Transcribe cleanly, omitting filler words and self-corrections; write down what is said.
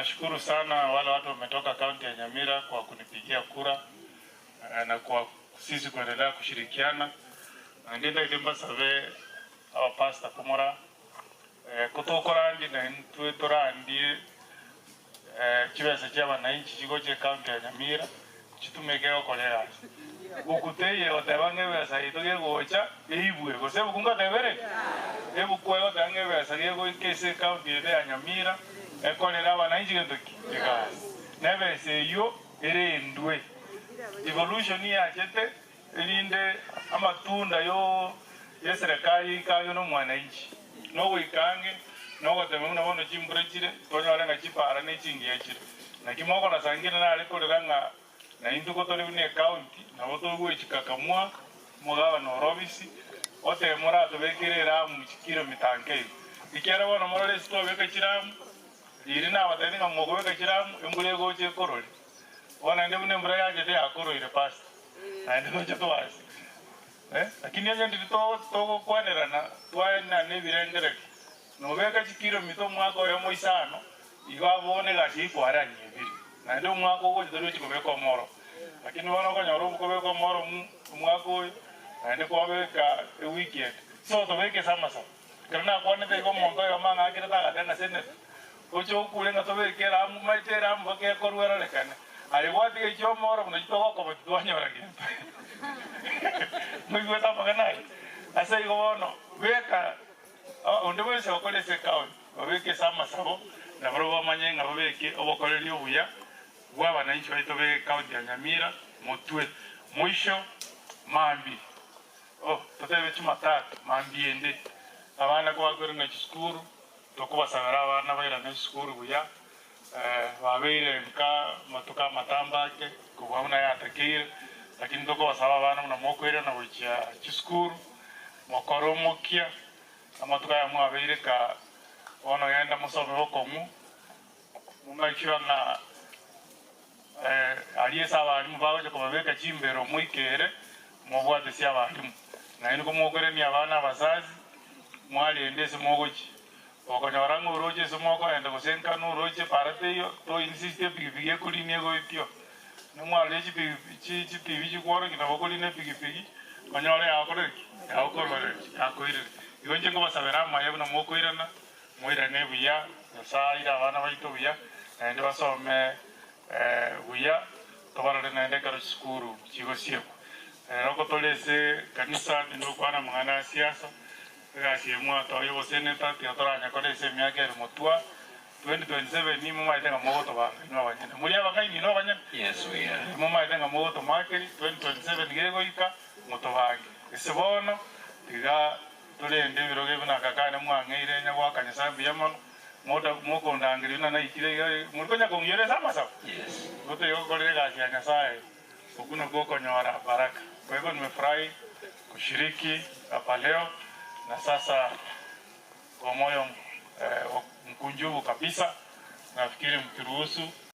nashukuru sana wale watu wametoka kaunti ya Nyamira kwa kunipigia kura na kwa sisi kuendelea kushirikiana. Ndenda ilimba save our pastor Kumora kutokorandi na tuetorandi kiweze cha wananchi kigoje kaunti ya Nyamira chitumegeo kolera ukuteye otabangewe saitoge gocha eibwe gosebo kunga tebere ebu kwego tangewe sagego kese kaunti ya Nyamira ekolera wananchi gendoki kigas nebe seyo ere ndwe evolution ya chete elinde amatunda yo yeserikali kayo no mwananchi no wikange no gotemwe na bono chimbrechire tonyora nga chipara ne chingiye chire na kimoko na sangina na alikolera nga na induko tole ne county na boto gwechikakamwa mugawa no robisi ote morato bekirera mu chikiro mitanke ikera bono morale sto bekachiramu irina abatani nga mogo bekachiramu embule goche koroli wana ndebune mbura yaje de akoroire pasta ande goche to wasi lakini yaje ndito kwanera twana ne birengere no beka chikiro mito mwako yo moisano igabone gashi kwara nyibiri na ndo mwako go ndoro chikobeko moro lakini wana ko nyoro kubeko moro mwako ande ko beka weekend so to beke samasa kana kwane te ko monto yo manga akira ta gana sene ocho kulenga to beke ramu maitera mbake korwera lekane ali wati ke cho moro no to ko betwanya ora kinto muy buena magana asa igo no beka onde bose okole se kaon obeke samasa bo na bro manyenga babeke obokoleli obuya bwa bananchi baitobe kaunti ya Nyamira mutwe mwisho mambi tutebe chumatatu mambi ende abana ko bakorenga chiskuru tokubasabira abana baira na chiskuru buya babeire nka matuka matamba ke kubona yatakire lakini tokubasaba abana na mokwera na buya chiskuru mokoromokia amatuka ya mwabeire ka ono yenda musobe bokomu mumachira na aliesa abalimu baje kubabeka chimbero mwikere mubwate sia abalimu na ino kumukore ni abana bazazi mwali endese mogochi okonyoranga uroje somoko enda kusenka no uroje parateyo to insiste pigipigi kulinie go itio no mwali chi pivi kworo kina bokuline pigipigi konyore yakoreki yakorore yakoire igonje ngo basabera mayebu na mokoirana moirane buya saira abana baito buya ende basome buya tobarare naende karo skuru chigo sieko roko tolese kanisa ndo kwana mwana siasa gasi mwa to yo seneta teatoranya kolese miake motwa 2027 ni mama itenga moto ba no abanyene muri abakai ni no abanyene yes we are mama itenga moto makeri 2027 gego ika moto bangi esebono tiga tolende biroge bana kakane mwangeire nya wakanya sambi yamano moda moko ndangiri na ikire murikonya kongere sama sawa yes gote yo kolere gasi anya sae ukuna goko nyora baraka kwa hivyo nimefurahi kushiriki hapa leo na sasa kwa moyo mkunjufu kabisa nafikiri mkiruhusu